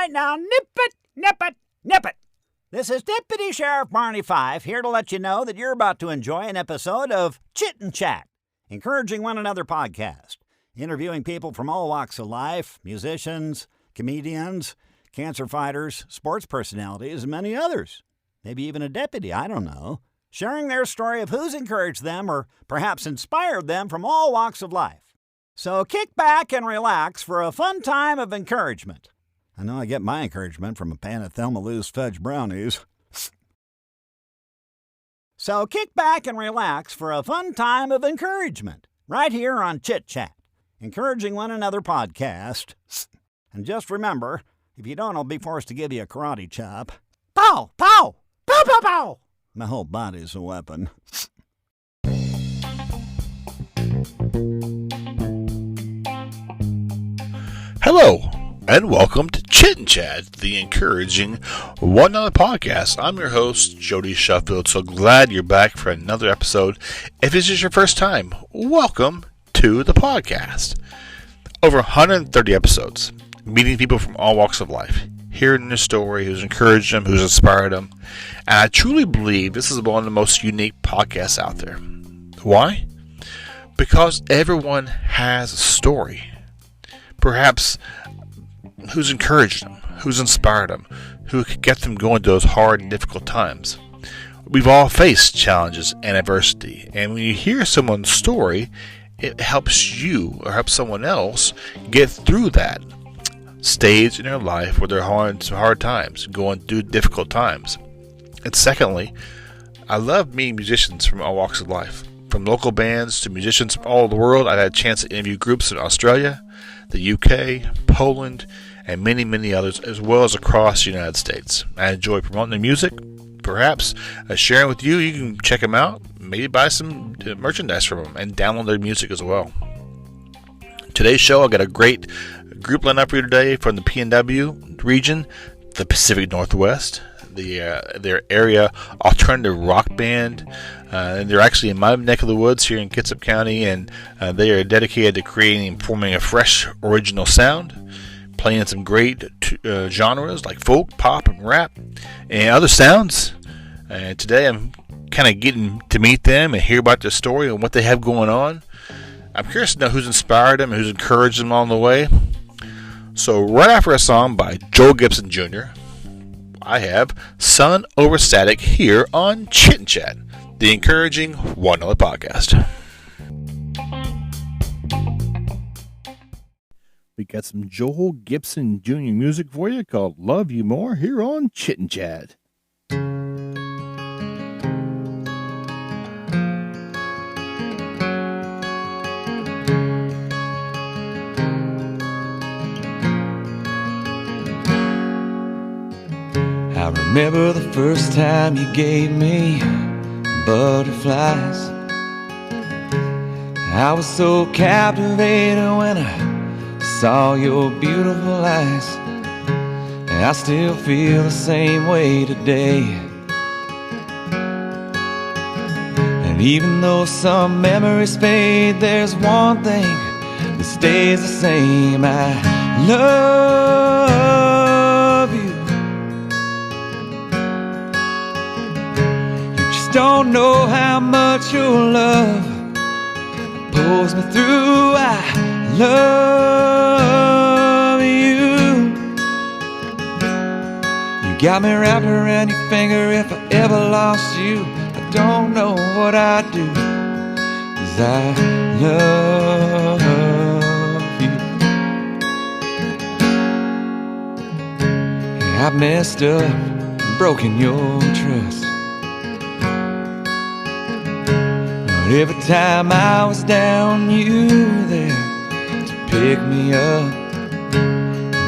right now. Nip it, nip it, nip it. This is Deputy Sheriff Barney Fife here to let you know that you're about to enjoy an episode of Chit and Chat, Encouraging One Another podcast, interviewing people from all walks of life, musicians, comedians, cancer fighters, sports personalities, and many others. Maybe even a deputy, I don't know. Sharing their story of who's encouraged them or perhaps inspired them from all walks of life. So kick back and relax for a fun time of encouragement. I know I get my encouragement from a pan of Thelma Lou's fudge brownies. So kick back and relax for a fun time of encouragement, right here on Chit Chat, Encouraging One Another podcast. And just remember, if you don't, I'll be forced to give you a karate chop. Pow! Pow! Pow! Pow! Pow! My whole body's a weapon. Hello, and welcome to Chit and Chat, the Encouraging One Another podcast. I'm your host, Jody Sheffield. So glad you're back for another episode. If this is your first time, welcome to the podcast. Over 130 episodes, meeting people from all walks of life, hearing their story, who's encouraged them, who's inspired them. And I truly believe this is one of the most unique podcasts out there. Why? Because everyone has a story. Perhaps who's encouraged them, who's inspired them, who could get them going through those hard and difficult times. We've all faced challenges and adversity, and when you hear someone's story, it helps you or helps someone else get through that stage in their life where they're hard times, going through difficult times. And secondly, I love meeting musicians from all walks of life, from local bands to musicians from all over the world. I've had a chance to interview groups in Australia, the UK, Poland, and many, many others, as well as across the United States. I enjoy promoting their music, perhaps sharing with you. You can check them out, maybe buy some merchandise from them, and download their music as well. Today's show, I've got a great group lineup for you today from the PNW region, the Pacific Northwest, their area alternative rock band. And they're actually in my neck of the woods here in Kitsap County, and they are dedicated to creating and forming a fresh, original sound, playing some great genres like folk, pop, and rap, and other sounds. And today I'm kind of getting to meet them and hear about their story and what they have going on. I'm curious to know who's inspired them and who's encouraged them along the way. So right after a song by Joel Gibson Jr., I have Sun Over Static here on Chit and Chat, the Encouraging One Another podcast. We got some Joel Gibson Jr. music for you called Love You More here on Chit and Chat. I remember the first time you gave me butterflies. I was so captivated when I saw your beautiful eyes, and I still feel the same way today. And even though some memories fade, there's one thing that stays the same. I love you. Don't know how much your love pulls me through. I love you. You got me wrapped around your finger. If I ever lost you, I don't know what I'd do, 'cause I love you. Yeah, I've messed up and broken your trust. Every time I was down, you were there to pick me up.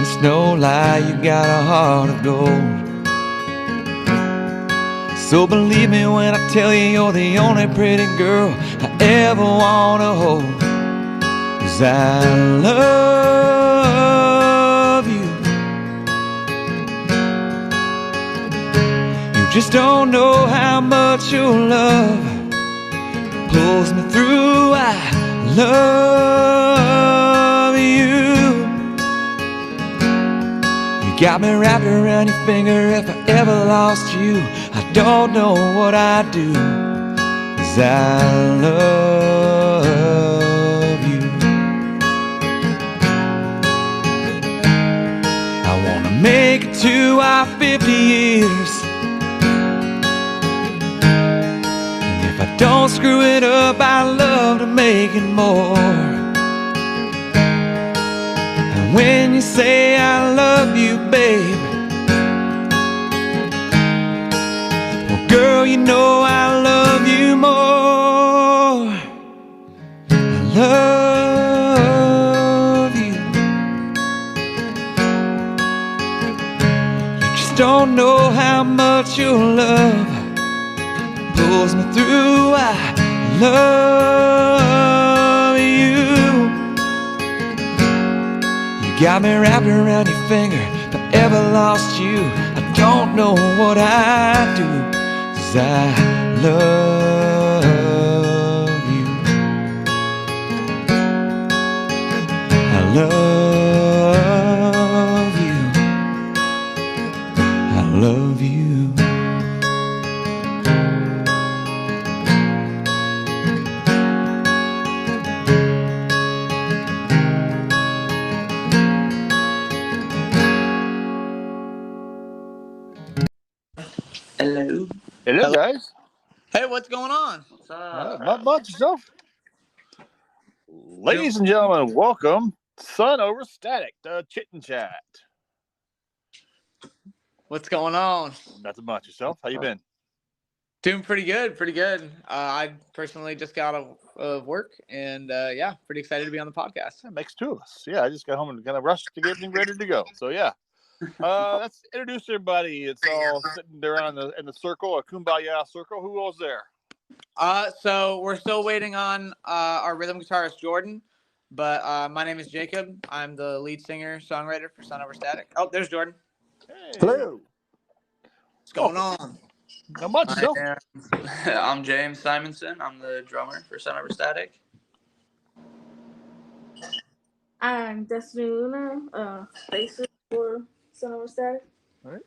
It's no lie, you got a heart of gold. So believe me when I tell you you're the only pretty girl I ever wanna hold. 'Cause I love you. You just don't know how much your love pulls me through. I love you. You got me wrapped around your finger. If I ever lost you, I don't know what I'd do, 'cause I love you. I wanna make it to our 50 years, and if I don't screw it up, I'd love to make it more. And when you say I love you, baby, well, girl, you know I love you more. I love you. You just don't know how much your love pulls me through. I love you. You got me wrapped around your finger. If I ever lost you, I don't know what I'd do, 'cause I love you. I love you. I love you. Hello. Hello, guys. Hey, what's going on? What's Not much yourself. Ladies and gentlemen, welcome Sun Over Static, the Chittin' Chat. What's going on? Nothing much yourself. How you been? Doing pretty good, pretty good. I personally just got out of work, and yeah, pretty excited to be on the podcast. That makes two of us. Yeah, I just got home and kind of rushed to get everything ready to go. So yeah, let's introduce everybody. It's all sitting there in the circle, a kumbaya circle. Who else there? So we're still waiting on our rhythm guitarist Jordan, but my name is Jacob. I'm the lead singer songwriter for Sun Over Static. Oh, there's Jordan. Hey. Hello. What's going on? Not much yourself. I'm James Simonson. I'm the drummer for Sun Over Static. I'm Destiny Luna, bassist for Sun Over Static. All right.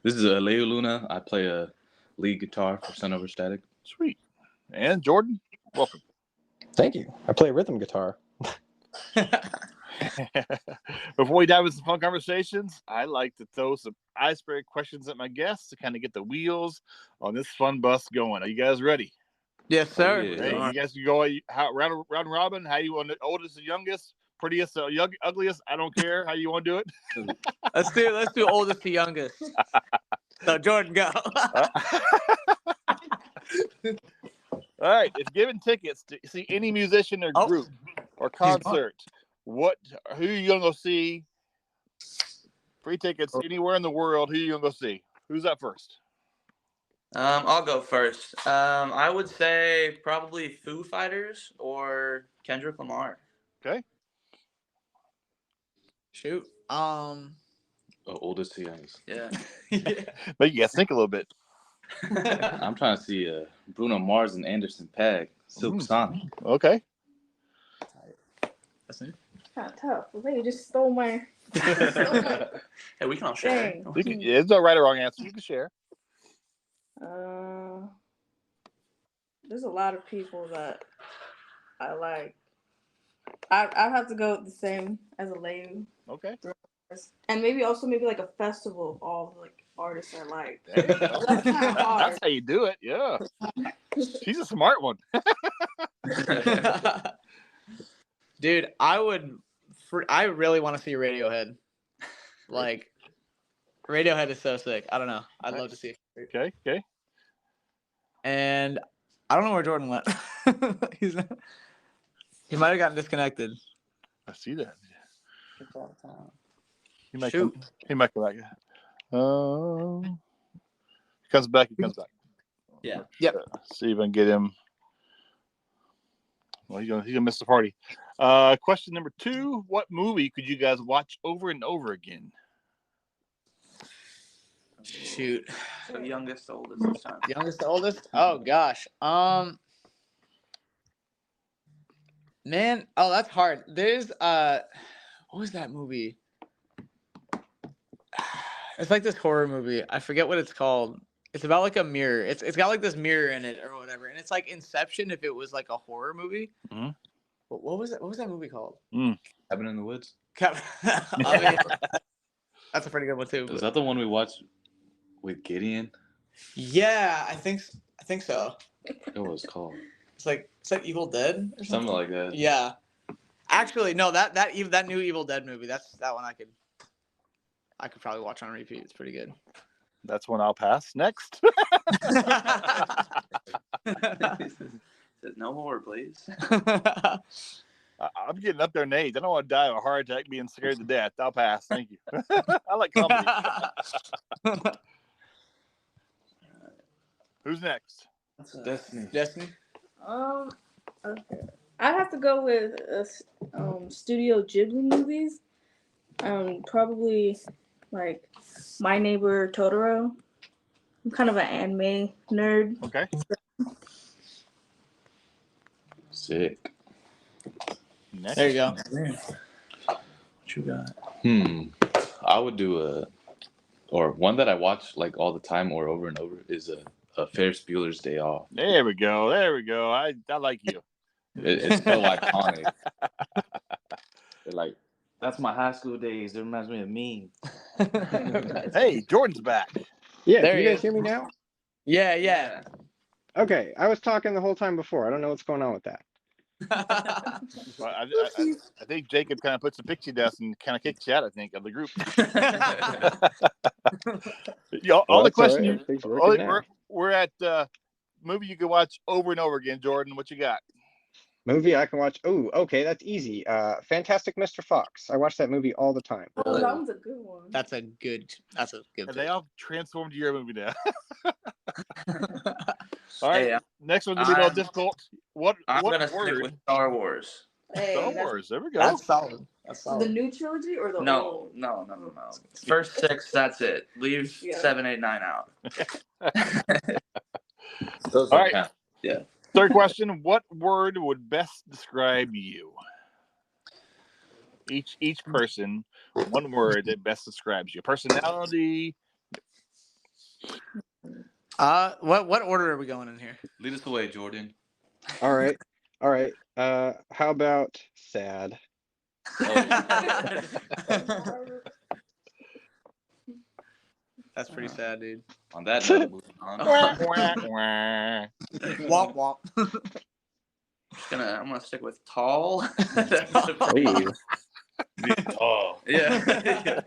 This is Leo Luna. I play a lead guitar for Sun Over Static. Sweet. And Jordan, welcome. Thank you. I play rhythm guitar. Before we dive into some fun conversations, I like to throw some icebreaker questions at my guests to kind of get the wheels on this fun bus going. Are you guys ready? Yes, sir. Yeah. Hey, you guys can go round robin. How you want the oldest and youngest, prettiest, ugliest? I don't care how you want to do it. Let's do oldest to youngest. So Jordan, go. All right. If given tickets to see any musician or group or concert, who are you gonna go see? Free tickets anywhere in the world. Who are you gonna go see? Who's up first? I'll go first. I would say probably Foo Fighters or Kendrick Lamar. Okay. Shoot. Oldest to youngest. Yeah. But you guys think a little bit. I'm trying to see Bruno Mars and Anderson .Paak, Silk Sonic. Okay. That's it. Kind of tough. Well, you just stole my. Hey, we can all share. Dang. It's no right or wrong answer. You can share. There's a lot of people that I like. I'd have to go with the same as a lady. Okay. And maybe like a festival of all the like artists I like. That's That's kind of hard. how you do it. Yeah. She's a smart one. Dude, I really want to see Radiohead. Like, Radiohead is so sick. I don't know. I'd love to see it. Okay. And I don't know where Jordan went. He might have gotten disconnected. I see that. He might Shoot. come back. He comes back. Yeah. Yep. See if I can get him. Well, he's gonna miss the party. Question number 2: what movie could you guys watch over and over again? Shoot. So youngest to oldest this time. Youngest to oldest? Oh gosh. Man, that's hard. There's what was that movie? It's like this horror movie. I forget what it's called. It's about like a mirror. It's got like this mirror in it or whatever, and it's like Inception if it was like a horror movie. Mm-hmm. What was that? What was that movie called? Cabin in the Woods. I mean, that's a pretty good one too. Was that the one we watched with Gideon? Yeah, I think so. What was it called? It's like Evil Dead or something like that. Yeah. Actually, no, that new Evil Dead movie. That's that one I could probably watch on repeat. It's pretty good. That's one I'll pass. Next. No more, please. I'm getting up there in age. I don't want to die of a heart attack being scared to death. I'll pass. Thank you. I like comedy. Who's next? Destiny. Okay. I have to go with Studio Ghibli movies. Probably like My Neighbor Totoro. I'm kind of an anime nerd. Okay. Sick. Next. There you go. What you got? I would do or one that I watch like all the time or over and over is a Ferris Bueller's Day Off. There we go. I like you. It's so iconic. Like, that's my high school days. It reminds me of me. Hey, Jordan's back. Yeah, There can you he guys is. hear me now? Yeah. Okay, I was talking the whole time before. I don't know what's going on with that. Well, I think Jacob kind of puts the pixie dust and kind of kicks you out, I think, of the group. All the questions. We're at movie you can watch over and over again. Jordan, what you got? Movie I can watch. Oh, okay, that's easy. Fantastic Mr. Fox. I watch that movie all the time. Oh, that one's a good one. That's a good. And they all transformed to your movie now. All right, Hey, next one's gonna be more difficult. I'm what gonna stick word? with Star Wars. Star Wars. There we go. That's solid. The new trilogy or the old? No. First 6, that's it. Leave 7, 8, 9 out. Those all right. count. Yeah. Third question: what word would best describe you? Each person, one word that best describes you. Personality. What order are we going in here? Lead us away, Jordan. All right. How about sad? That's pretty sad, dude. On that note, moving on. Womp womp. I'm gonna stick with tall. Ooh. Oh. Yeah.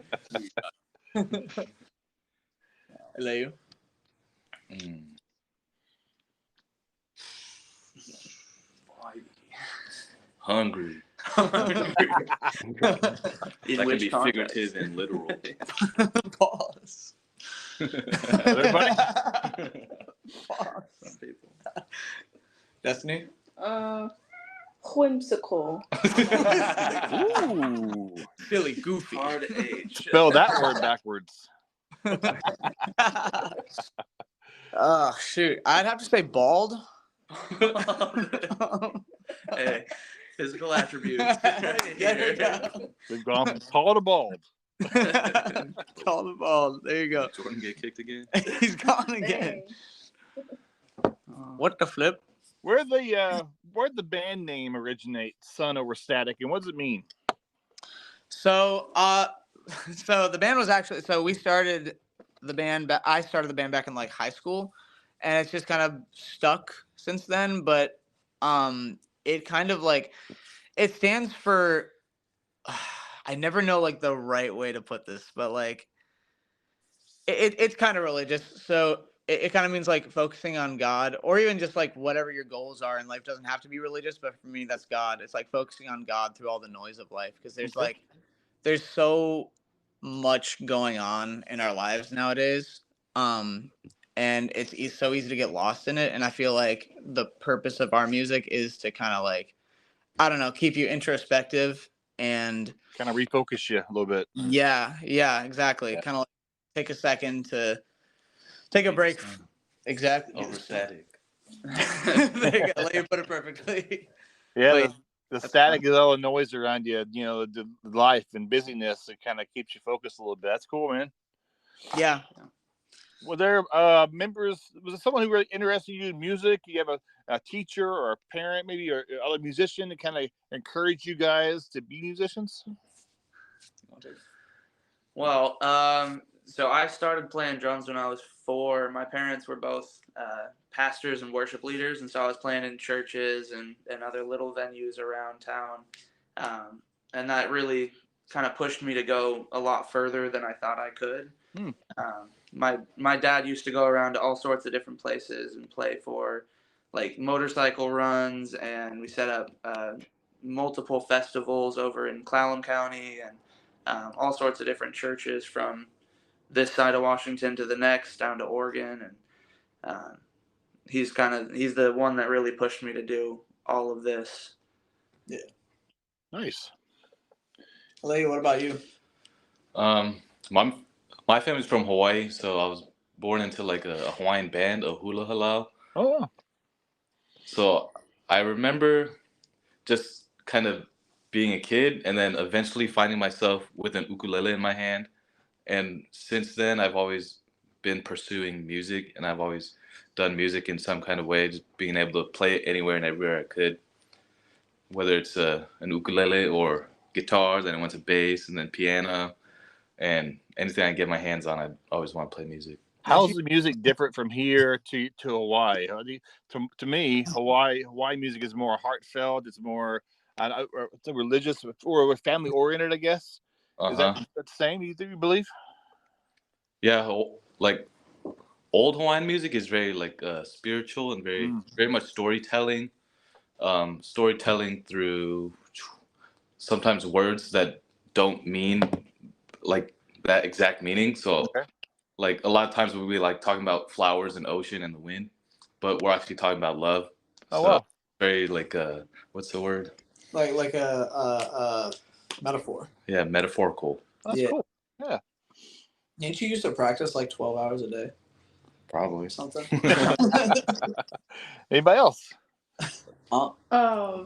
Hello. Hungry. In That which could be context? figurative and literal. Pause. Everybody? Some people. Destiny. Whimsical. Ooh. Silly, goofy. Hard age. Spell that word backwards. Oh shoot! I'd have to say bald. Hey, physical attributes. There you go. We've gone from tall to bald. Call the ball. There you go. Jordan get kicked again. He's gone again. What the flip? Where'd the band name originate? Sun Over Static, and what does it mean? So, so the band was actually we started the band. I started the band back in like high school, and it's just kind of stuck since then. But it kind of like it stands for. I never know like the right way to put this, but like it's kind of religious. So it kind of means like focusing on God, or even just like whatever your goals are in life. Doesn't have to be religious, but for me that's God. It's like focusing on God through all the noise of life, because there's so much going on in our lives nowadays, and it's so easy to get lost in it. And I feel like the purpose of our music is to kind of like, I don't know, keep you introspective and kind of refocus you a little bit. Yeah, exactly. Yeah. Kind of like take a second to take a break. Exactly. Over static. There you go. Let you put it perfectly. Yeah, the static is all the noise around you. You know, the life and busyness. It kind of keeps you focused a little bit. That's cool, man. Yeah. Were there members? Was it someone who really interested you in music? You have a teacher or a parent, maybe, or other musician to kind of encourage you guys to be musicians? Well, so I started playing drums when I was 4. My parents were both pastors and worship leaders, and so I was playing in churches and other little venues around town. And that really kind of pushed me to go a lot further than I thought I could. My dad used to go around to all sorts of different places and play for like motorcycle runs, and we set up multiple festivals over in Clallam County and all sorts of different churches from this side of Washington to the next down to Oregon, and he's the one that really pushed me to do all of this. Yeah. Nice. Lee, what about you? My family's from Hawaii, so I was born into like a Hawaiian band, a hula halal. Oh. So I remember just kind of being a kid and then eventually finding myself with an ukulele in my hand. And since then, I've always been pursuing music, and I've always done music in some kind of way, just being able to play it anywhere and everywhere I could, whether it's an ukulele or guitar, then I went to bass and then piano, and anything I get my hands on, I always want to play music. How's the music different from here to Hawaii? To me, Hawaii music is more heartfelt. It's more it's religious or family oriented, I guess. Is that the same? You believe? Yeah, like old Hawaiian music is very like spiritual and very much storytelling. Storytelling through sometimes words that don't mean like that exact meaning. So like a lot of times we'll be like talking about flowers and ocean and the wind, but we're actually talking about love. Oh, so wow. Very like what's the word? Like a metaphor. Yeah, metaphorical. That's cool. Yeah. Didn't you used to practice like 12 hours a day? Probably. Something. Anybody else? I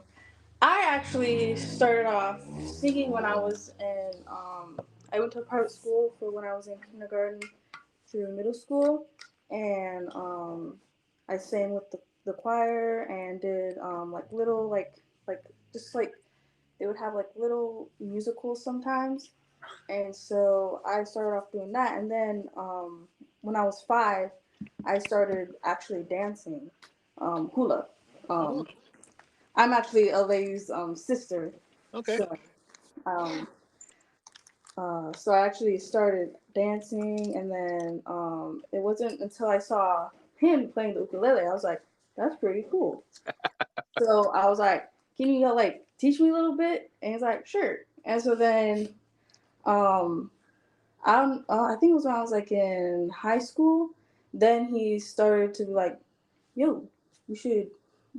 actually started off singing when I was in I went to a private school for when I was in kindergarten through middle school, and I sang with the choir and did like little like just like they would have like little musicals sometimes, and so I started off doing that, and then when I was 5, I started actually dancing hula. I'm actually a lady's sister. Okay. So I actually started dancing, and then it wasn't until I saw him playing the ukulele, I was like, that's pretty cool. So I was like, can you like teach me a little bit? And he's like, sure. And so then I think it was when I was like in high school, then he started to be like, yo, you should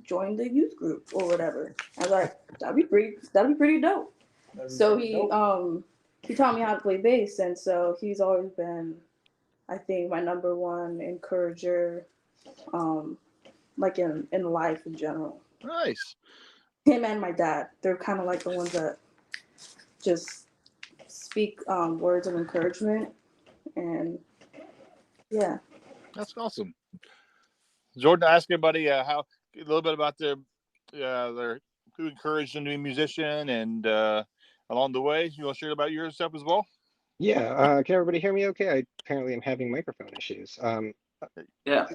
join the youth group or whatever. I was like, that'd be pretty dope. So he taught me how to play bass, and so he's always been, I think, my number one encourager, like in life in general. Nice. Him and my dad, they're kind of like the ones that just speak words of encouragement, and yeah. That's awesome. Jordan, ask everybody a little bit about their who encouraged them to be a musician, and along the way, you want to share about yourself as well? Yeah. Can everybody hear me okay? I apparently am having microphone issues. Yeah.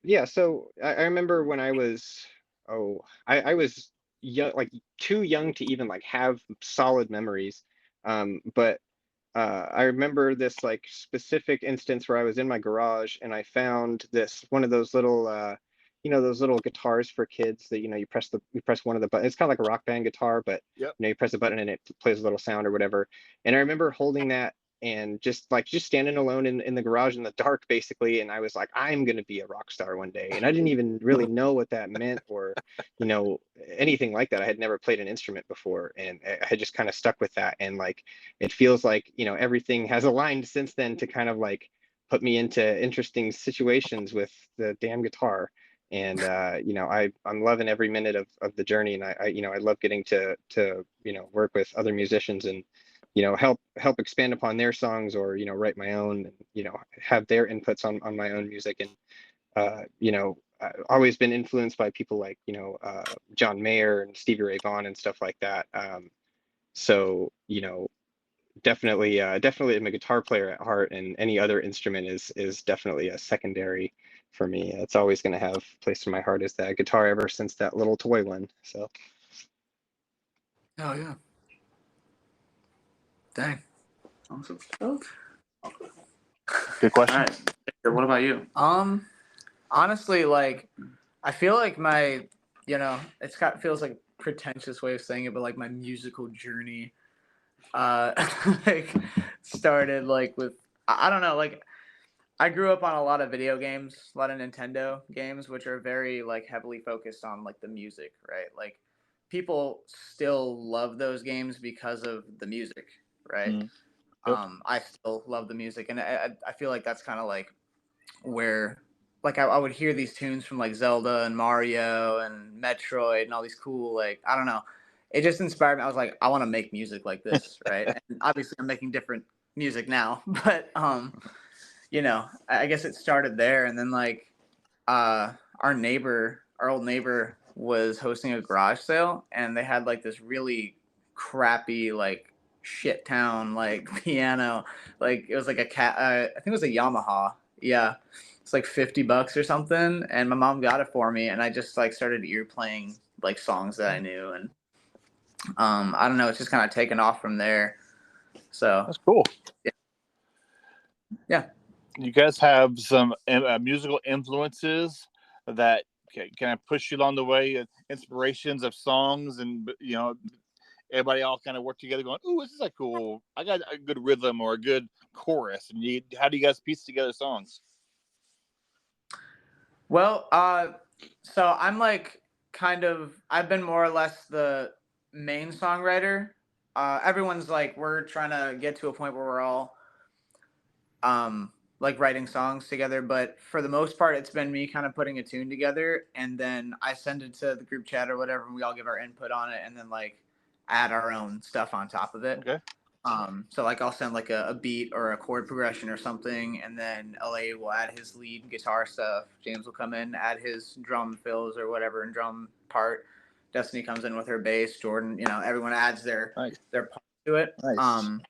Yeah. So I remember when I was, I was young, like too young to even like have solid memories. But I remember this like specific instance where I was in my garage and I found one of those little those little guitars for kids that you press one of the buttons. It's kind of like a Rock Band guitar, but you press a button and it plays a little sound or whatever. And I remember holding that and just standing alone in the garage in the dark basically, and I was like, I'm gonna be a rock star one day. And I didn't even really know what that meant or anything like that. I had never played an instrument before, and I had just kind of stuck with that. And like it feels like everything has aligned since then to kind of like put me into interesting situations with the damn guitar. And I'm loving every minute of the journey, and I love getting to work with other musicians and help expand upon their songs, or write my own, and have their inputs on my own music. And I've always been influenced by people like John Mayer and Stevie Ray Vaughan and stuff like that. So definitely I'm a guitar player at heart, and any other instrument is definitely a secondary for me. It's always going to have place in my heart as that guitar ever since that little toy one. So Oh yeah. Dang. Awesome. Oh, Good All question. right. Victor, what about you? Honestly, like, I feel like my, feels like a pretentious way of saying it, but like my musical journey, like started like with, I don't know, like I grew up on a lot of video games, a lot of Nintendo games, which are very like heavily focused on like the music, right? Like people still love those games because of the music, right? Mhm. Yep. I still love the music, and I feel like that's kind of like where like I would hear these tunes from like Zelda and Mario and Metroid and all these cool, like, I don't know, it just inspired me. I was like, I want to make music like this, right? And obviously I'm making different music now, but I guess it started there. And then like our old neighbor was hosting a garage sale, and they had like this really crappy like shit town like piano. Like it was like I think it was a Yamaha. Yeah, it's like $50 or something, and my mom got it for me, and I just like started ear playing like songs that I knew. And I don't know, it's just kind of taken off from there. So That's cool. Yeah. You guys have some musical influences that kind of push you along the way, inspirations of songs, and everybody all kind of work together going, ooh, this is like cool, I got a good rhythm or a good chorus. And how do you guys piece together songs? Well, so I'm like I've been more or less the main songwriter. Everyone's like, we're trying to get to a point where we're all like writing songs together, but for the most part it's been me kind of putting a tune together, and then I send it to the group chat or whatever, and we all give our input on it, and then like add our own stuff on top of it. Okay. So like I'll send like a beat or a chord progression or something, and then LA will add his lead guitar stuff. James will come in, add his drum fills or whatever and drum part. Destiny comes in with her bass. Jordan, everyone adds their part to it. Nice.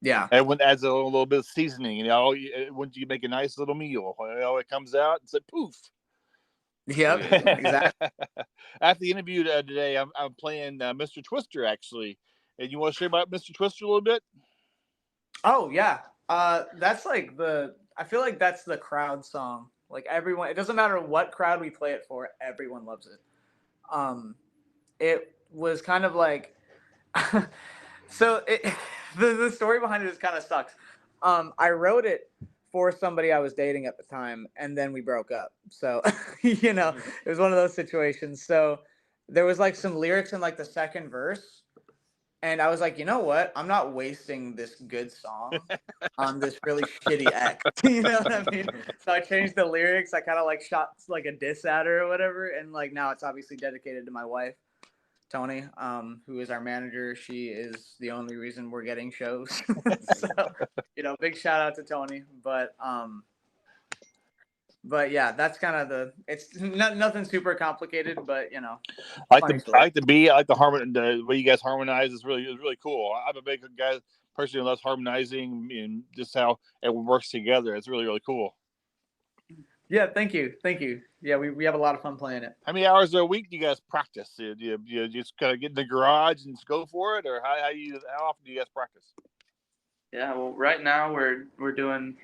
Yeah. Everyone adds a little bit of seasoning, once you make a nice little meal, it comes out, it's like poof. Yep. Exactly. After the interview today, I'm playing Mr. Twister, actually. And you want to share about Mr. Twister a little bit? Oh yeah. That's like I feel like that's the crowd song. Like everyone, it doesn't matter what crowd we play it for, everyone loves it. It was kind of like, so the story behind it kind of sucks. I wrote it for somebody I was dating at the time, and then we broke up. So, it was one of those situations. So there was like some lyrics in like the second verse, and I was like, you know what? I'm not wasting this good song on this really shitty ex. You know what I mean? So I changed the lyrics. I kind of like shot like a diss at her or whatever, and like now it's obviously dedicated to my wife, Tony, who is our manager. She is the only reason we're getting shows. So, big shout out to Tony. But yeah, that's kind of it's nothing super complicated, but I like the beat. I like the way you guys harmonize is really cool. I'm a big guy personally who loves harmonizing and just how it works together. It's really cool. Yeah, thank you. Yeah, we have a lot of fun playing it. How many hours a week do you guys practice? Do you just kind of get in the garage and just go for it, or how often do you guys practice? Yeah, well, right now we're doing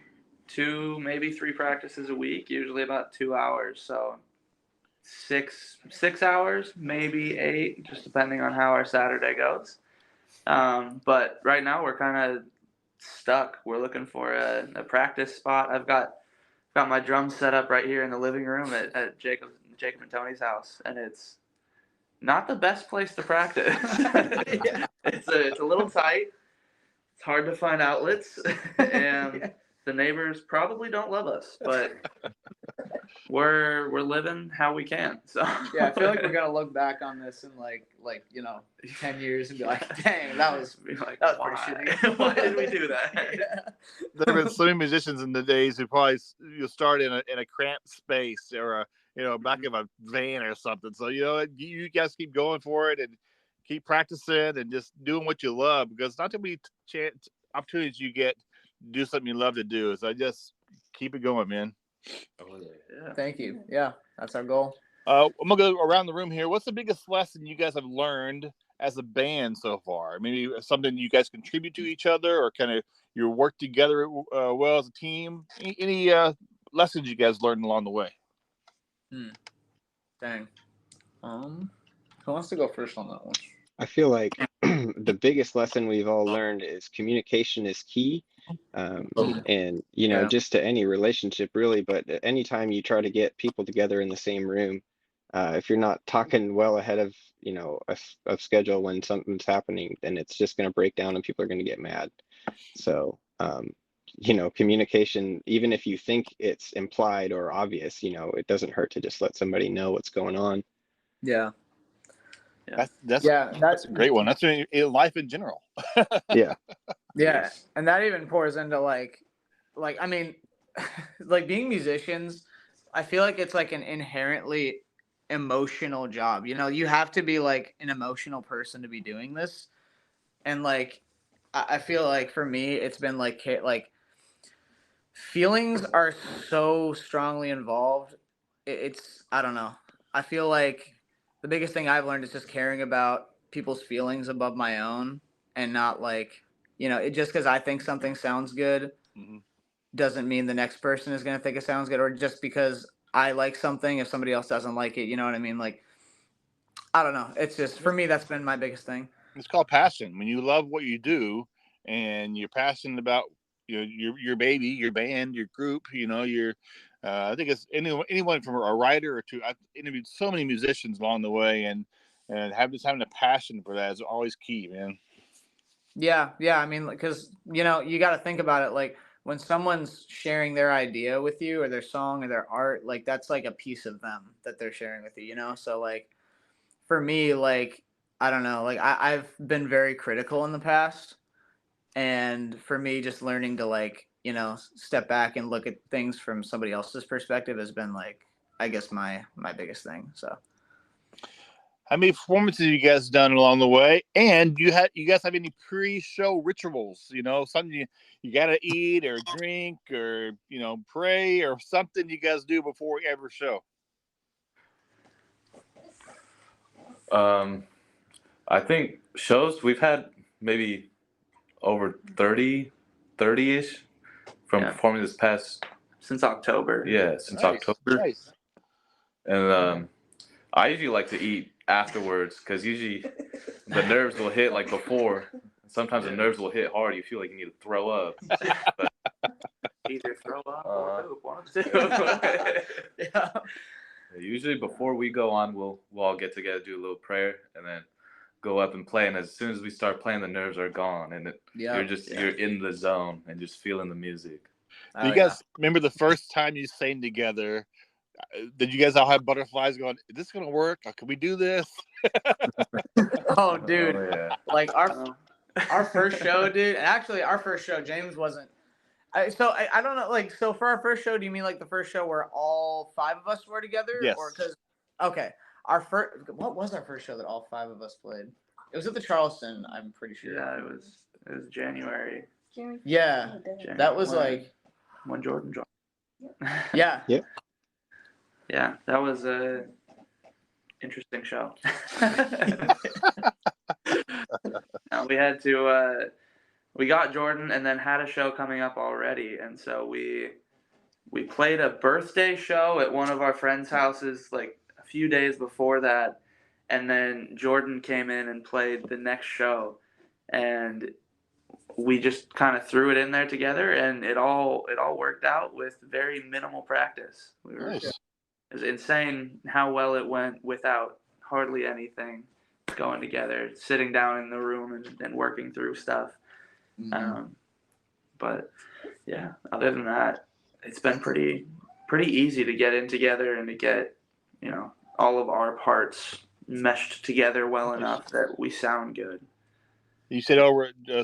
2, maybe 3 practices a week, usually about 2 hours. So 6 hours, maybe 8, just depending on how our Saturday goes. But right now we're kind of stuck. We're looking for a practice spot. I've got my drums set up right here in the living room at Jacob and Tony's house, and it's not the best place to practice. Yeah. It's a little tight. It's hard to find outlets, and The neighbors probably don't love us, but we're living how we can. So yeah, I feel like we're gonna look back on this in like 10 years and be like, dang, that was pretty shitty. Why did we do that? Yeah. There have been so many musicians in the days who probably you'll start in a cramped space or back of a van or something. So you guys keep going for it and keep practicing and just doing what you love, because not too many opportunities you get to do something you love to do. So just keep it going, man. Oh, Yeah. Thank you. Yeah, that's our goal. I'm gonna go around the room here. What's the biggest lesson you guys have learned as a band so far? Maybe something you guys contribute to each other, or kind of you work together well as a team. Any lessons you guys learned along the way? Dang. Who wants to go first on that one? I feel like the biggest lesson we've all learned is communication is key. And just to any relationship really, but anytime you try to get people together in the same room, if you're not talking well ahead of of schedule when something's happening, then it's just going to break down and people are going to get mad. So communication, even if you think it's implied or obvious, it doesn't hurt to just let somebody know what's going on. Yeah. That's a great one. That's in life in general. Yeah. Yeah, and that even pours into like I mean, like being musicians, I feel like it's like an inherently emotional job. You have to be like an emotional person to be doing this. And like I feel like for me it's been like feelings are so strongly involved. It's I don't know. I feel like the biggest thing I've learned is just caring about people's feelings above my own, and not like it just because I think something sounds good doesn't mean the next person is going to think it sounds good, or just because I like something, if somebody else doesn't like it, you know what I mean? Like, I don't know. It's just, for me, that's been my biggest thing. It's called passion. When you love what you do and you're passionate about your baby, your band, your group, I think it's anyone from a writer to, I've interviewed so many musicians along the way, and having a passion for that is always key, man. Yeah. I mean, because, you got to think about it. Like, when someone's sharing their idea with you or their song or their art, like, that's like a piece of them that they're sharing with you, So, like, for me, like, I don't know, like, I've been very critical in the past. And for me, just learning to, like, step back and look at things from somebody else's perspective has been, like, I guess my biggest thing, so. How many performances have you guys done along the way? And you guys have any pre-show rituals? Something you gotta eat or drink or pray or something you guys do before every show? I think shows we've had maybe over 30-ish from performing this past since October. Yeah, since Nice. October. Nice. And I usually like to eat afterwards, because usually the nerves will hit like before. Sometimes the nerves will hit hard. You feel like you need to throw up. But, either throw up or poop. One of the two. Yeah. Usually before we go on, we'll all get together, do a little prayer, and then go up and play. And as soon as we start playing, the nerves are gone, and you're in the zone and just feeling the music. Do you guys remember the first time you sang together? Did you guys all have butterflies going, is this gonna work? Or can we do this? Oh, dude. Oh, yeah. Like our first show, dude. And actually, our first show, James wasn't. I don't know. Like, so for our first show, do you mean like the first show where all 5 of us were together? Yes. Or okay, what was our first show that all 5 of us played? It was at the Charleston, I'm pretty sure. Yeah, it was January. Yeah, January. that was like when Jordan joined. Yeah. Yeah. Yeah, that was a interesting show. No, we had to. We got Jordan, and then had a show coming up already, and so we played a birthday show at one of our friends' houses like a few days before that, and then Jordan came in and played the next show, and we just kind of threw it in there together, and it all worked out with very minimal practice. Nice. It was insane how well it went without hardly anything going together, sitting down in the room and working through stuff. Mm-hmm. But yeah, other than that, it's been pretty easy to get in together and to get, all of our parts meshed together well enough that we sound good. You said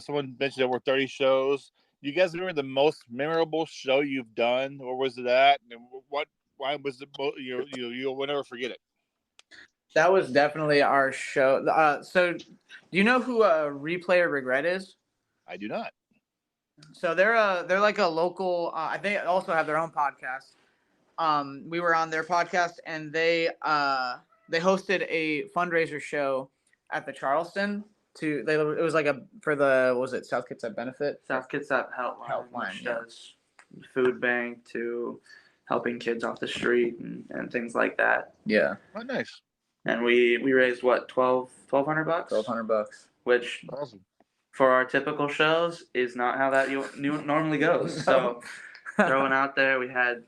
someone mentioned over 30 shows. Do you guys remember the most memorable show you've done? Where was it at? And why was it, you'll never forget it? That was definitely our show. So do you know who Replay or Regret is? I do not. So they're like a local. I think they also have their own podcast. We were on their podcast, and they hosted a fundraiser show at the Charleston. It was like for the what was it, South Kitsap Benefit? South Kitsap Helpline, which does food bank to helping kids off the street and things like that. Yeah. Oh, nice. And we raised what, $1,200? $1,200. Which awesome. For our typical shows is not how that normally goes. So throwing out there, we had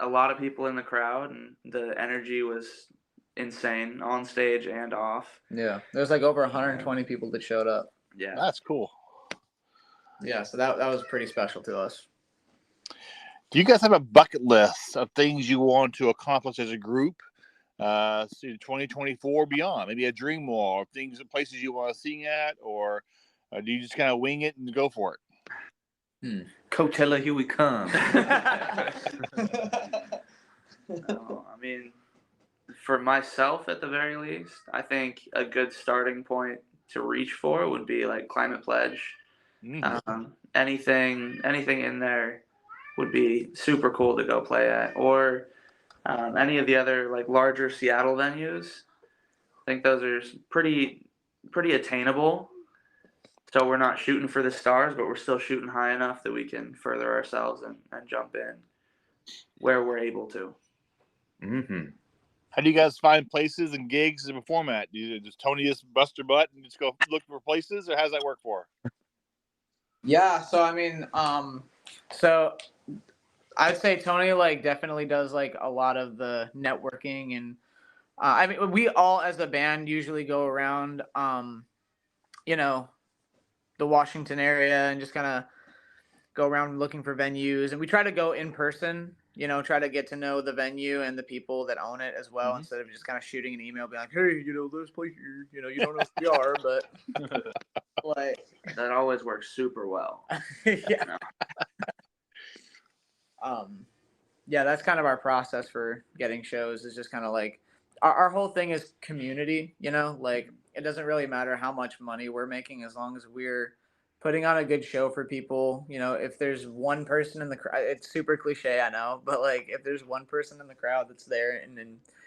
a lot of people in the crowd, and the energy was insane on stage and off. Yeah, there's like over 120 people that showed up. Yeah, that's cool. Yeah, so that was pretty special to us. Do you guys have a bucket list of things you want to accomplish as a group, 2024 beyond? Maybe a dream wall, or things, places you want to sing at, or do you just kind of wing it and go for it? Coachella, here we come. No, I mean, for myself, at the very least, I think a good starting point to reach for would be like Climate Pledge. Anything in there would be super cool to go play at, or any of the other like larger Seattle venues. I think those are pretty attainable. So we're not shooting for the stars, but we're still shooting high enough that we can further ourselves and jump in where we're able to. Mm-hmm. How do you guys find places and gigs to perform at? Does Tony just bust her butt and just go look for places, or how does that work for her? Yeah, so I mean, so I'd say Tony like definitely does like a lot of the networking, and I mean we all as a band usually go around, the Washington area and just kind of go around looking for venues, and we try to go in person. Try to get to know the venue and the people that own it as well, instead of just kind of shooting an email, being like, hey, this place here, you don't know who we are, but like that always works super well. Yeah. Yeah, that's kind of our process for getting shows, is just kind of like our whole thing is community, like it doesn't really matter how much money we're making as long as we're putting on a good show for people. If there's one person in the crowd, it's super cliche, I know, but like if there's one person in the crowd that's there and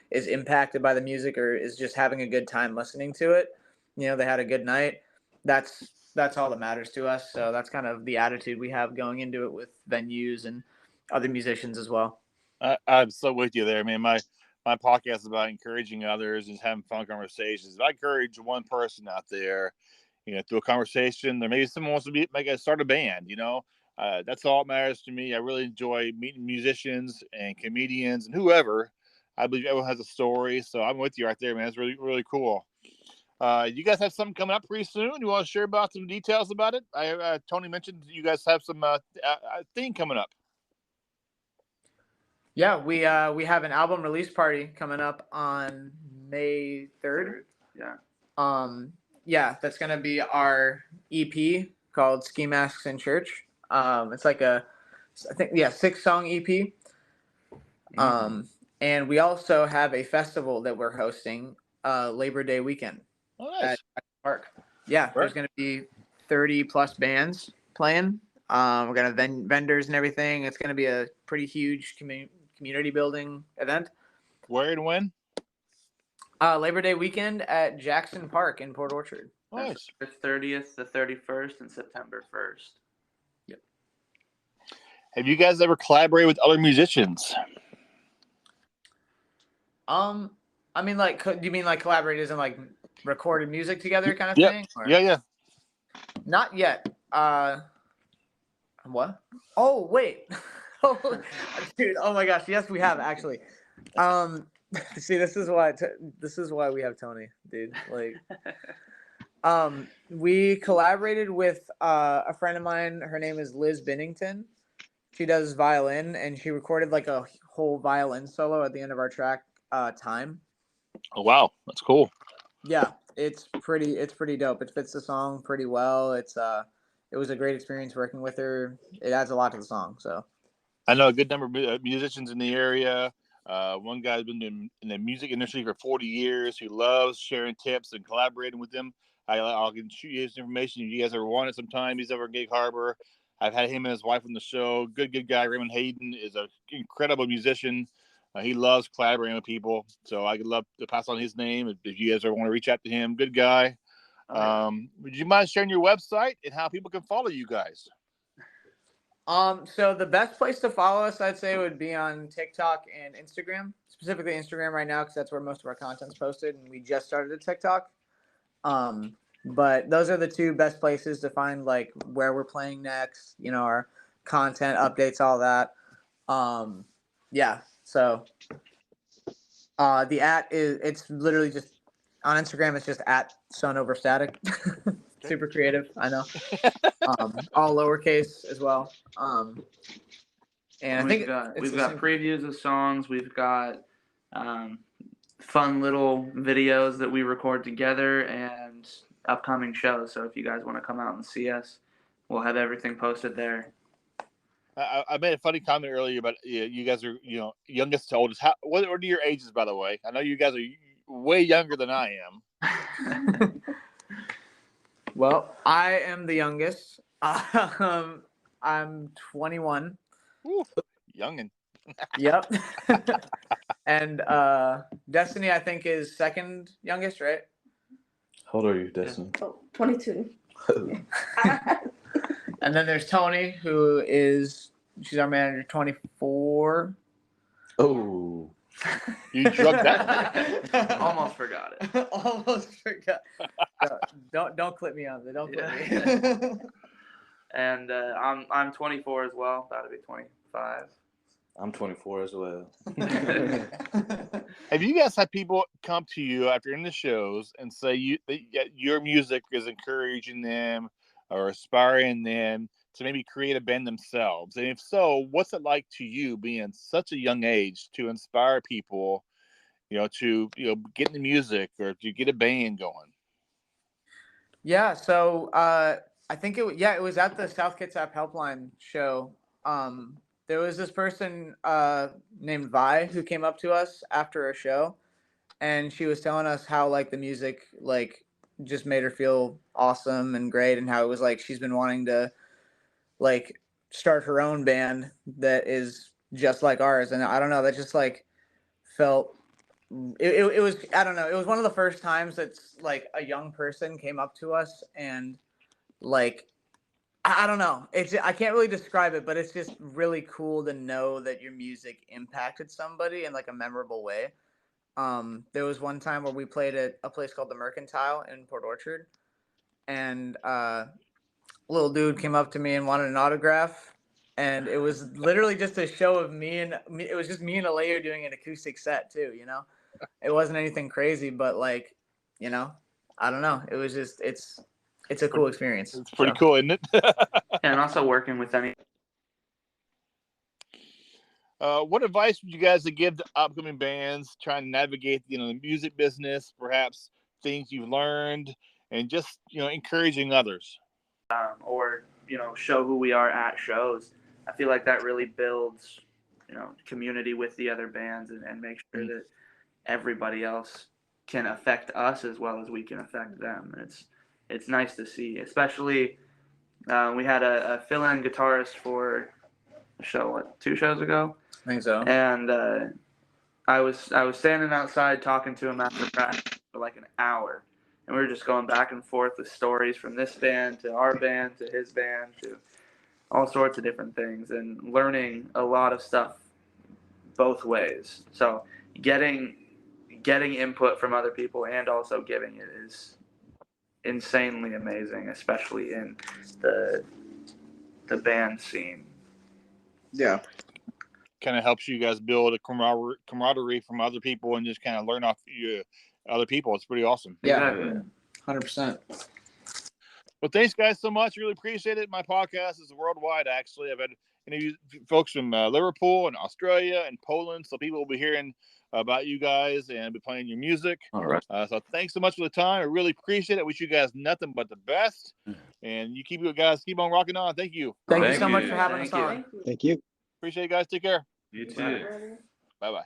is impacted by the music or is just having a good time listening to it, they had a good night, that's all that matters to us. So that's kind of the attitude we have going into it with venues and other musicians as well. I'm so with you there, man. My podcast is about encouraging others and having fun conversations. If I encourage one person out there, through a conversation, or maybe someone wants to start a band, that's all that matters to me. I really enjoy meeting musicians and comedians and whoever. I believe everyone has a story, so I'm with you right there, man. It's really, really cool. You guys have something coming up pretty soon. You want to share about some details about it? Tony mentioned you guys have some thing coming up. Yeah, we have an album release party coming up on May 3rd. Yeah. Yeah, that's gonna be our EP called Ski Masks in Church. It's like I think 6-song EP. And we also have a festival that we're hosting Labor Day weekend at Park. Yeah, there's gonna be 30 plus bands playing. We're gonna have vendors and everything. It's gonna be a pretty huge community building event. Where and when? Labor Day weekend at Jackson Park in Port Orchard. Nice. The 30th, the 31st, and September 1st. Yep. Have you guys ever collaborated with other musicians? I mean, like, do you mean like collaborators and like recorded music together kind of thing? Or? Yeah. Not yet. What? Oh, wait. Oh, dude. Oh my gosh. Yes, we have actually. See, this is why we have Tony, dude. Like, we collaborated with a friend of mine. Her name is Liz Binnington. She does violin, and she recorded like a whole violin solo at the end of our track, "Time." Oh wow, that's cool. Yeah, it's pretty dope. It fits the song pretty well. It was a great experience working with her. It adds a lot to the song. So I know a good number of musicians in the area. One guy's been in the music industry for 40 years. Who loves sharing tips and collaborating with them. I'll can shoot you his information if you guys ever want it sometime. He's over in Gig Harbor. I've had him and his wife on the show. Good guy. Raymond Hayden is an incredible musician. He loves collaborating with people. So I'd love to pass on his name if you guys ever want to reach out to him. Good guy. Would you mind sharing your website and how people can follow you guys? So the best place to follow us, I'd say, would be on TikTok and Instagram. Specifically Instagram right now, because that's where most of our content's posted, and we just started a TikTok. But those are the two best places to find like where we're playing next, our content updates, all that. Yeah. So the it's literally just on Instagram. It's just at Sun Over Static. Super creative, I know. All lowercase as well. And I think we've got previews of songs. We've got fun little videos that we record together and upcoming shows. So if you guys want to come out and see us, we'll have everything posted there. I made a funny comment earlier about you guys are youngest to oldest. What are your ages, by the way? I know you guys are way younger than I am. Well, I am the youngest. I'm 21. Woo, youngin'. Yep. And Destiny, I think, is second youngest, right? How old are you, Destiny? Oh, 22. And then there's Tony, she's our manager, 24. Oh. You drugged that. Almost forgot it. Almost forgot. Don't clip me on it. Don't clip me. And I'm 24 as well. About to be 25. I'm 24 as well. Have you guys had people come to you after in the shows and say your music is encouraging them or inspiring them to maybe create a band themselves? And if so, what's it like to you being such a young age to inspire people, to get in the music or to get a band going? Yeah, so I think it was at the South Kitsap Helpline show. There was this person named Vi who came up to us after a show, and she was telling us how like the music like just made her feel awesome and great, and how it was like she's been wanting to like start her own band that is just like ours. And I don't know, that just like felt it was, I don't know, it was one of the first times that's like a young person came up to us and like I don't know, I can't really describe it, but it's just really cool to know that your music impacted somebody in like a memorable way. There was one time where we played at a place called the Mercantile in Port Orchard, and little dude came up to me and wanted an autograph, and it was literally just a show of it was just me and Aleo doing an acoustic set too, It wasn't anything crazy, but like, I don't know, it was just it's a cool experience. It's pretty cool, isn't it? And also working with any. What advice would you guys give to upcoming bands trying to navigate, the music business, perhaps things you've learned, and just, encouraging others? Or show who we are at shows. I feel like that really builds community with the other bands and make sure that everybody else can affect us as well as we can affect them. It's nice to see, especially we had a fill-in guitarist for a show 2 shows ago, I think so, and I was standing outside talking to him after practice for like an hour. And we were just going back and forth with stories from this band to our band to his band to all sorts of different things and learning a lot of stuff both ways. So getting input from other people and also giving it is insanely amazing, especially in the band scene. Yeah. Kind of helps you guys build a camaraderie from other people and just kind of learn off other people. It's pretty awesome. Yeah, 100%. Well, thanks, guys, so much. Really appreciate it. My podcast is worldwide, actually. I've had folks from Liverpool and Australia and Poland, so people will be hearing about you guys and be playing your music. All right. So thanks so much for the time. I really appreciate it. Wish you guys nothing but the best. And you keep on rocking on. Thank you. Thank you so much for having us Thank you. on. Thank you. Appreciate you guys. Take care. You too. Bye-bye.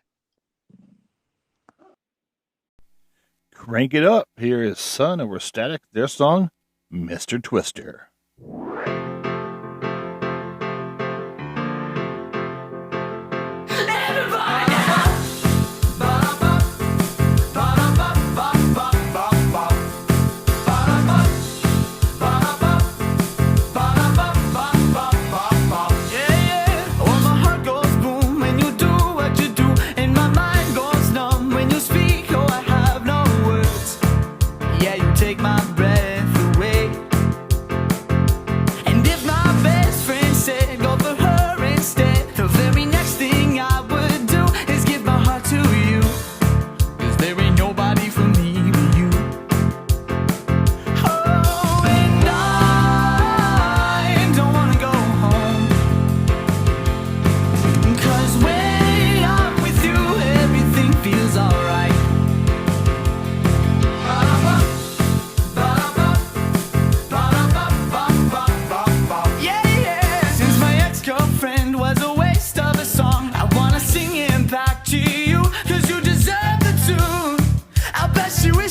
Crank it up. Here is Sun Over Static, their song, Mr. Twister. Take my breath away. And if my best friend said go for her instead, the very next thing I would do is give my heart to you. 'Cause there ain't nobody for me but you. Oh, and I don't wanna go home. 'Cause when I'm with you, everything feels alright.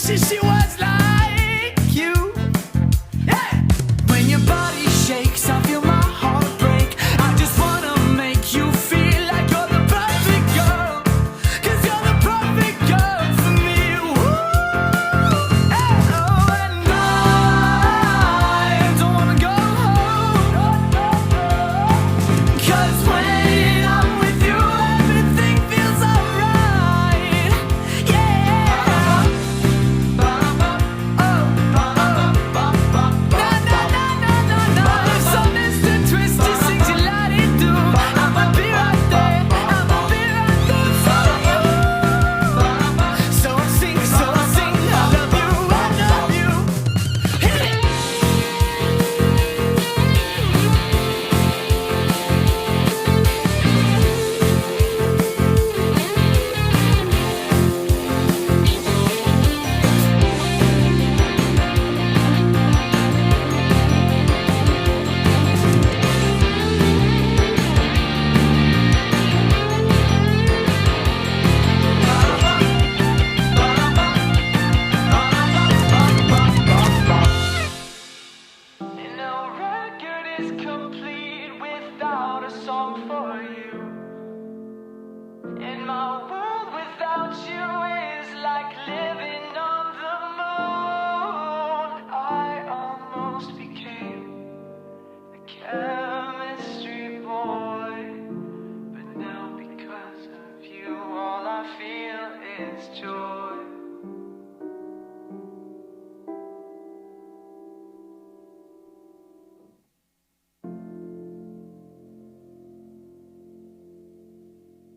She was like you. Hey! When your body shakes, I feel my heart break. I just wanna make you feel like you're the perfect girl. 'Cause you're the perfect girl for me. Woo! Hey! Oh, and I don't wanna go home. 'Cause when I'm with you, everything feels alright. Yeah!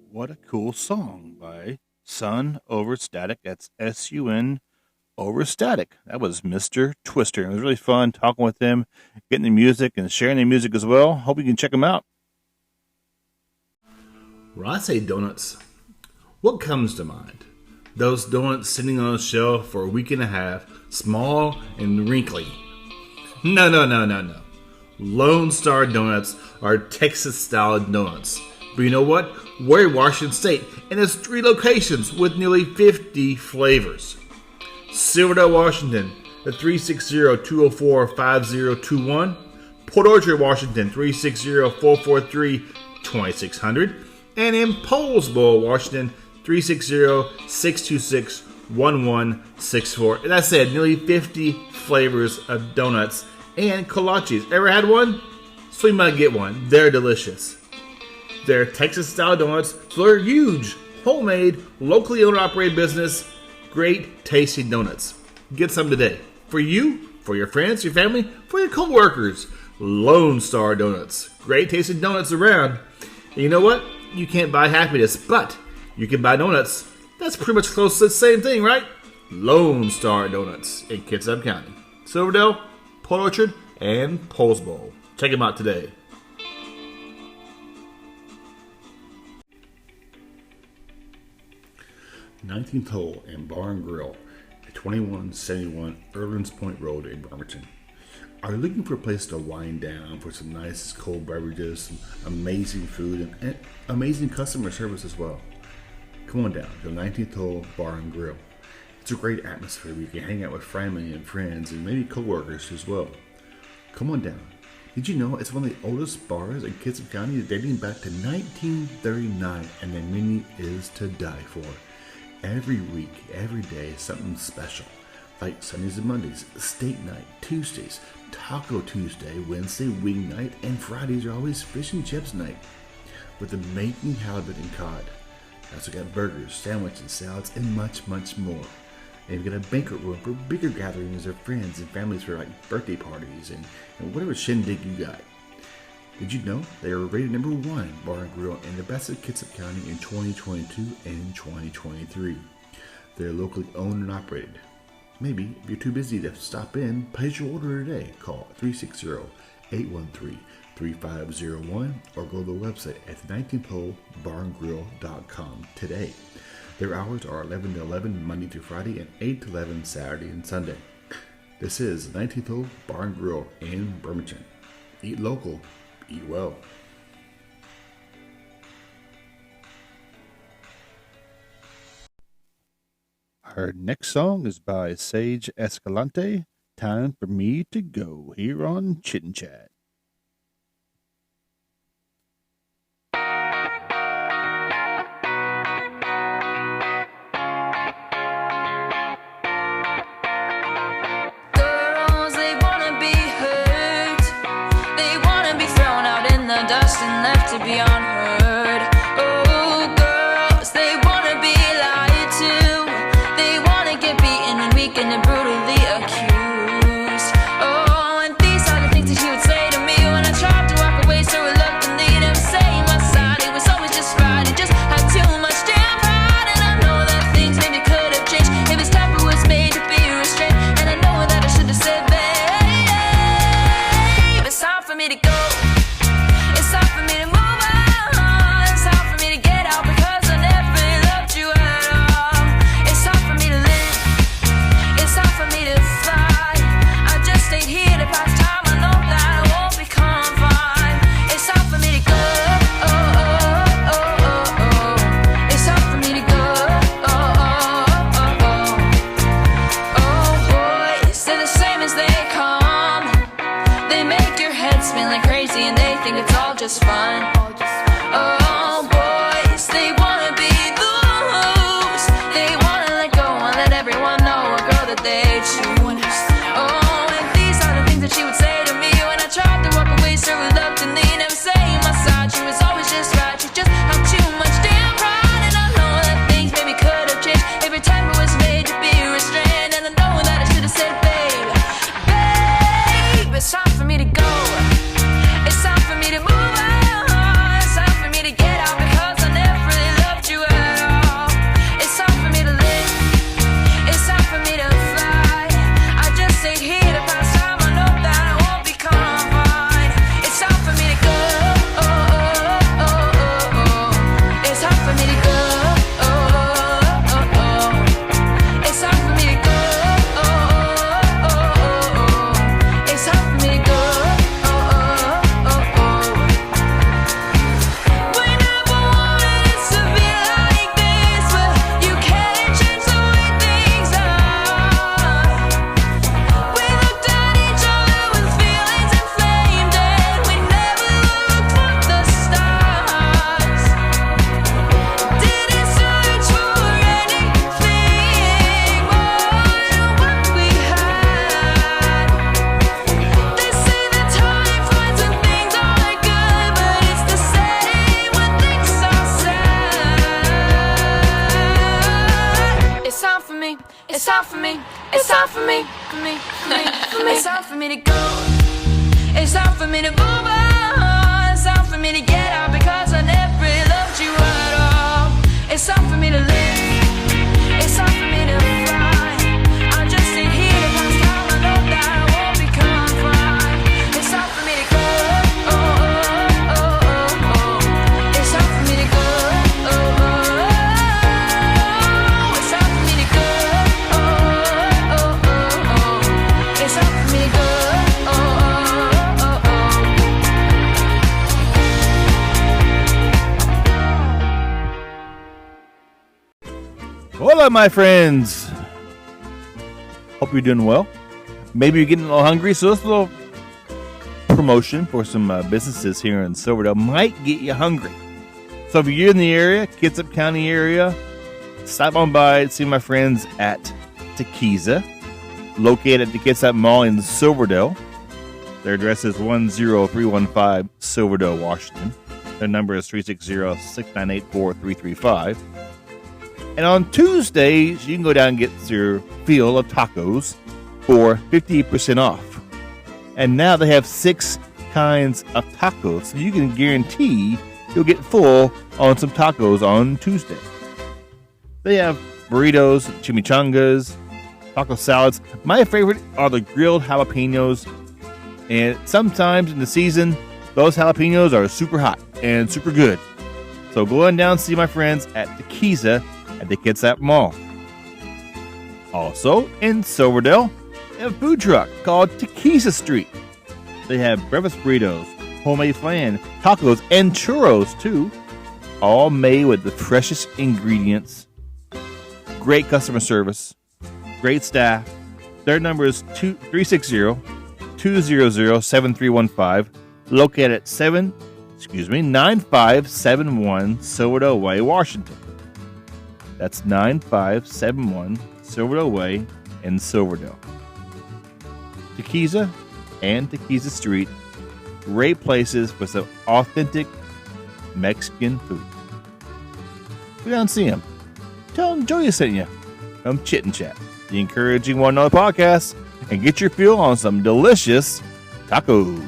What a cool song by Sun Over Static. That's S-U-N over Static. That was Mr. Twister. It was really fun talking with him, getting the music and sharing the music as well. Hope you can check them out. When I say donuts, what comes to mind? Those donuts sitting on a shelf for a week and a half, small and wrinkly. No. Lone Star Donuts are Texas-style donuts. But you know what? We're in Washington State, and there's 3 locations with nearly 50 flavors. Silverdale, Washington, at 360-204-5021. Port Orchard, Washington, 360-443-2600. And in Poulsbo, Washington, 360-626-1164. And I said, nearly 50 flavors of donuts and kolaches. Ever had one? So you might get one. They're delicious. They're Texas-style donuts, so they're huge, homemade, locally owned and operated business, great tasting donuts. Get some today. For you, for your friends, your family, for your co-workers. Lone Star Donuts. Great tasting donuts around. And you know what? You can't buy happiness, but you can buy donuts. That's pretty much close to the same thing, right? Lone Star Donuts in Kitsap County. Silverdale, Port Orchard, and Poles Bowl. Check them out today. Nineteenth Hole and Bar and Grill at 2171 Erlands Point Road in Bremerton. Are you looking for a place to wind down for some nice cold beverages, some amazing food, and amazing customer service as well? Come on down to 19th Hole Bar and Grill. It's a great atmosphere where you can hang out with family and friends and maybe co-workers as well. Come on down. Did you know it's one of the oldest bars in Kitsap County dating back to 1939, and the menu is to die for. Every week, every day, something special. Like Sundays and Mondays, steak night, Tuesdays, Taco Tuesday, Wednesday, wing night, and Fridays are always fish and chips night. With amazing halibut and cod. I also got burgers, sandwiches, salads, and much, much more. And you've got a banquet room for bigger gatherings of friends and families for like birthday parties and whatever shindig you got. Did you know they are rated #1 bar and grill in the best of Kitsap County in 2022 and 2023? They're locally owned and operated. Maybe if you're too busy to stop in, place your order today. Call 360-813-3501 or go to the website at 19thholebarngrill.com today. Their hours are 11 to 11 Monday through Friday and 8 to 11 Saturday and Sunday. This is 19th Hole Bar and Grill in Bremerton. Eat local, eat well. Our next song is by Sage Escalante, Time for Me to Go, here on Chit Chat. Girls, they wanna be hurt. They wanna be thrown out in the dust and left to be unheard. Oh, girls, they wanna be lied to. They wanna get beaten and weakened and brutally accused. Oh, and these are the things that she would say to me when I tried to walk away so reluctantly. Never saying my side, it was always just right. It just had too much damn pride, and I know that things maybe could have changed if his temper was made to be restrained. And I know that I should have said, babe, it's time for me to go. It's time for me to move on. It's time for me to get out because I never loved you at all. It's time for me to live. It's time for me to fly. I just stayed here to pass time. I know that I won't be confined. It's time for me to go. Oh, oh, oh, oh, oh. It's time for me to go. Oh, oh, oh, oh. Oh, boys, they're the same as they come. They make your head spin like crazy and they think it's all just fun. Oh, boys, they wanna be loose. They wanna let go and let everyone know a girl that they choose. Oh, and these are the things that she would say to me when I tried to walk away so reluctantly. Never saying my side, she was always just right. She just had too much damn pride, and I know that things maybe could have changed. Every time it was made to be restrained, and I know that I should have said, babe, babe, it's time for me to go. It's time for me to move on. It's time for me to get out because I never really loved you at all. It's time for me to live. It's time for me to fly. I just stayed here to pass time. I know that I won't be confined. It's time for me to go. Oh, oh, oh, oh, oh. It's time for me to go. Oh, oh, oh, oh. It's time for me to go. Oh, oh, oh, oh. It's time for me to go. Oh, oh, oh, oh. We never wanted it to be like this, but you can't change the way things are. We looked at each other with feelings inflamed, and we never looked for the stars. Didn't search for anything more than what we had. They say that time flies when things are good, but it's the same when things are sad. It's time for me. It's time for me. It's time for me. For me. For me. For me. It's time for me to go. It's time for me to move on. It's time for me to get out because I never really loved you at all. It's time for me to live. It's time for me to fly. I just stayed here to pass time. I know that I won't be confined. Hello, my friends. Hope you're doing well. Maybe you're getting a little hungry, so this little promotion for some businesses here in Silverdale might get you hungry. So if you're in the area, Kitsap County area, stop on by and see my friends at Tequiza, located at the Kitsap Mall in Silverdale. Their address is 10315 Silverdale, Washington. Their number is 360-698-4335. And on Tuesdays, you can go down and get your fill of tacos for 50% off. And now they have 6 kinds of tacos, so you can guarantee you'll get full on some tacos on Tuesday. They have burritos, chimichangas, taco salads. My favorite are the grilled jalapenos. And sometimes in the season, those jalapenos are super hot and super good. So go on down and see my friends at Tequiza at the Kitsap Mall. Also in Silverdale, they have a food truck called Tequiza Street. They have breakfast burritos, homemade flan, tacos, and churros too. All made with the freshest ingredients. Great customer service. Great staff. Their number is 360-200-7315. Located at 9571 Silverdale Way, Washington. That's 9571 Silverdale Way in Silverdale. Tequiza and Tequiza Street, great places for some authentic Mexican food. Go down and see them. Tell them Jody sent you. Come Chit and Chat, the encouraging one another podcast, and get your feel on some delicious tacos.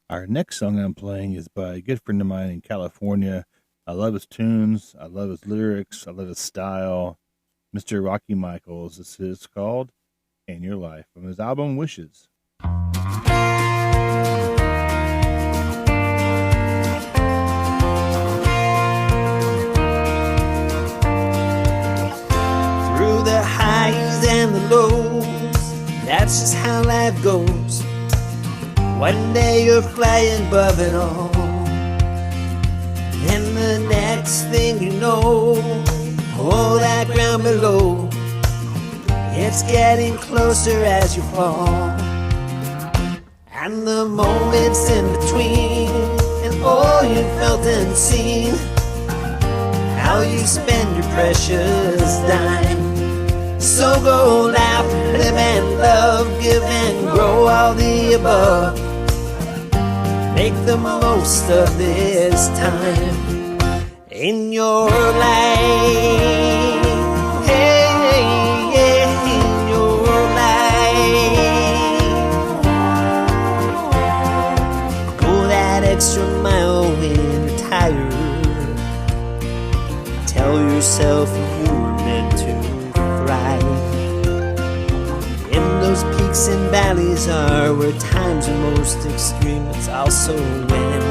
Our next song I'm playing is by a good friend of mine in California. I love his tunes. I love his lyrics. I love his style. Mr. Rocky Michaels. This is called In Your Life from his album Wishes. Through the highs and the lows, that's just how life goes. One day you're flying above it all, and the next thing you know, all that ground below, it's getting closer as you fall. And the moments in between, and all you felt and seen, how you spend your precious dime. So go laugh, live and love, give and grow, all the above. Make the most of this time in your life. Hey, yeah, in your life. Go that extra mile when you're tired. Tell yourself you were meant to thrive. And those peaks and valleys are where times are most extreme. It's also when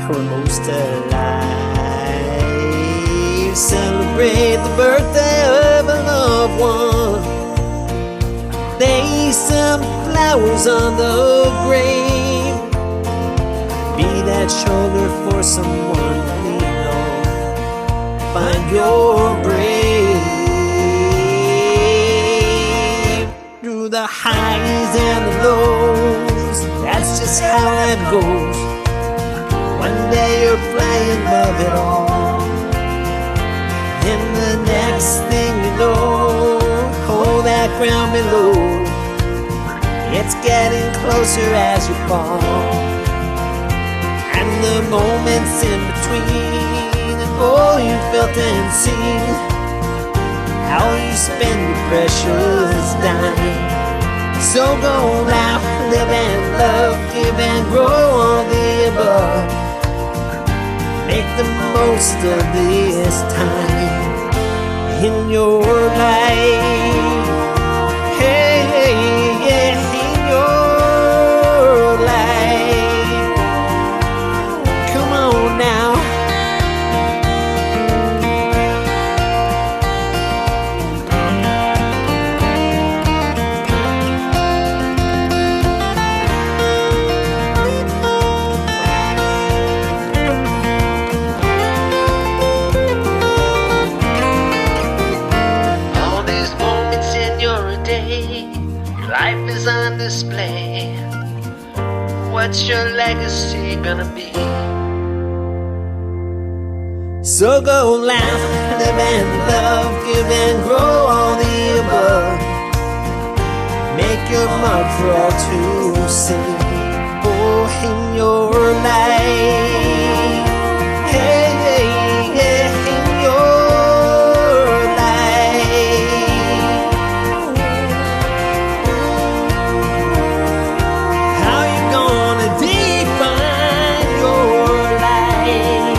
we're most alive. Celebrate the birthday of a loved one. Lay some flowers on the grave. Be that shoulder for someone to lean on. Find your brave. Through the highs and the lows, that's just how it goes. One day you're flying above it all, and the next thing you know, hold that ground below. It's getting closer as you fall, and the moments in between, and all you felt and seen, how you spend your precious dime. So go laugh, live and love, give and grow, all the above. Make the most of this time in your life. Hey, yeah, in your life. Come on now. what's your legacy gonna be? So go laugh, live and love, give and grow all the above. Make your mark for all to see. Oh, in your life, hey, hey, yeah, in your life. How you gonna define your life?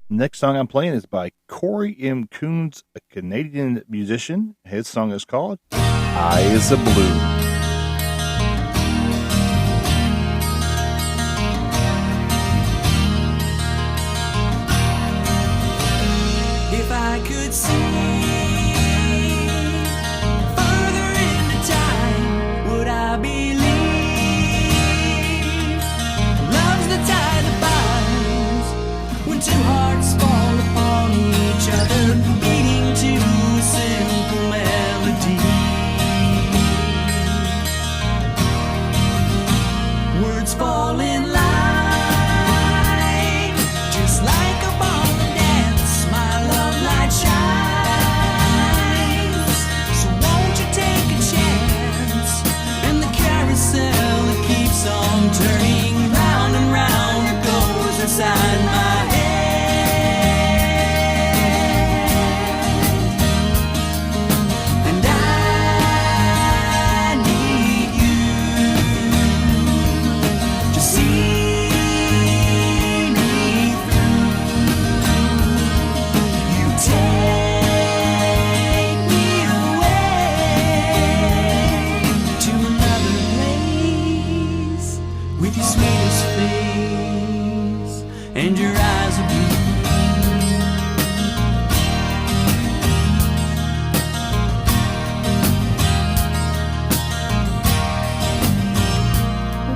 Next song I'm playing is by Corey M. Coons, a Canadian musician. His song is called Eyes of Blue. If I could see further into time, would I believe love's the tie that binds when two hearts fall upon each other, beating to a simple melody. Words fall in line, just like a ball of dance. My love light shines. So won't you take a chance? And the carousel, it keeps on turning round and round. It goes inside my head. And I need you to see me through. You take me away to another place with your sweetest face and your eyes are blue.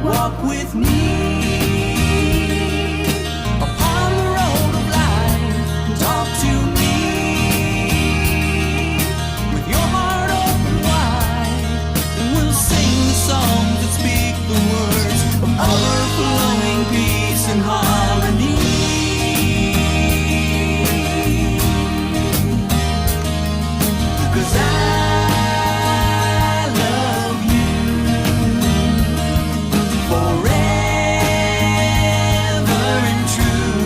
Walk with me upon the road of life. Talk to me with your heart open wide, and we'll sing the songs that speak the words of overflowing peace and harmony. 'Cause I love you forever and true.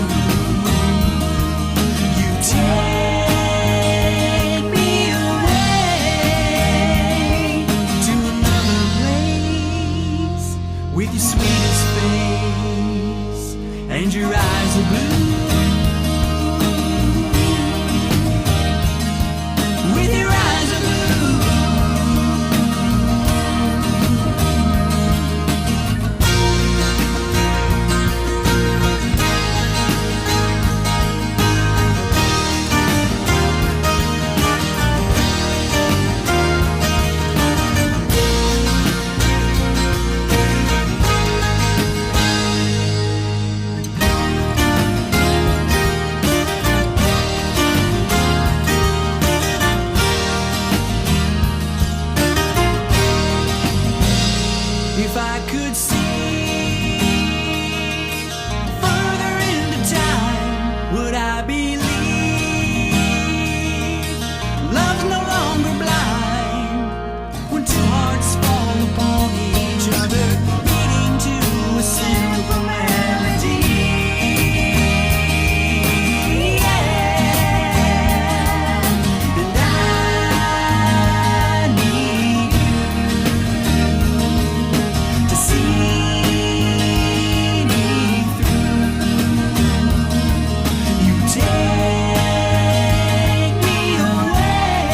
You take me away to another place with your sweetest face and your eyes are blue. With your eyes are blue. If I could see further into time, would I believe love's no longer blind when two hearts fall upon each other, beating to a simple melody? Yeah. And I need to see me through. You take me away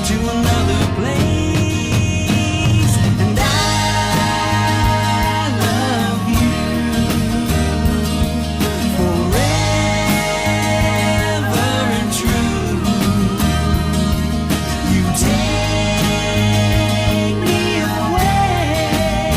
to another place, and I love you forever and true. You take me away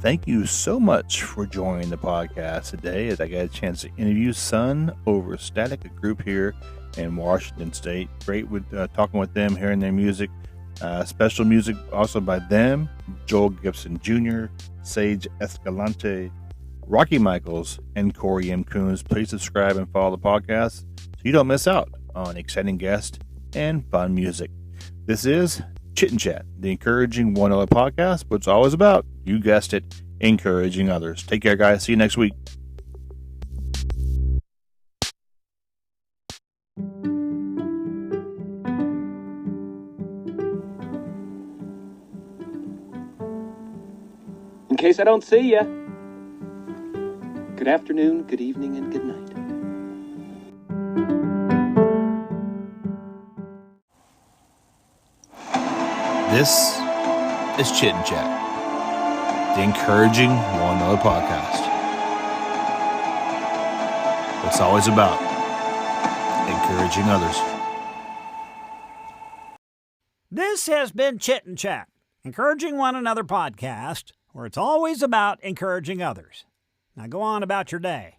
thank you so much for joining the podcast today as I got a chance to interview Sun Over Static, a group here in Washington State. Great with talking with them, hearing their music. Special music also by them, Joel Gibson Jr., Sage Escalante, Rocky Michaels, and Corey M. Coons. Please subscribe and follow the podcast so you don't miss out on exciting guests and fun music. This is Chit Chat, the encouraging one other podcast, but it's always about, you guessed it, encouraging others. Take care, guys. See you next week. In case I don't see ya, good afternoon, good evening, and good night. This is Chit and Chat, the encouraging one another podcast. It's always about encouraging others. This has been Chit and Chat, encouraging one another podcast, where it's always about encouraging others. Now go on about your day.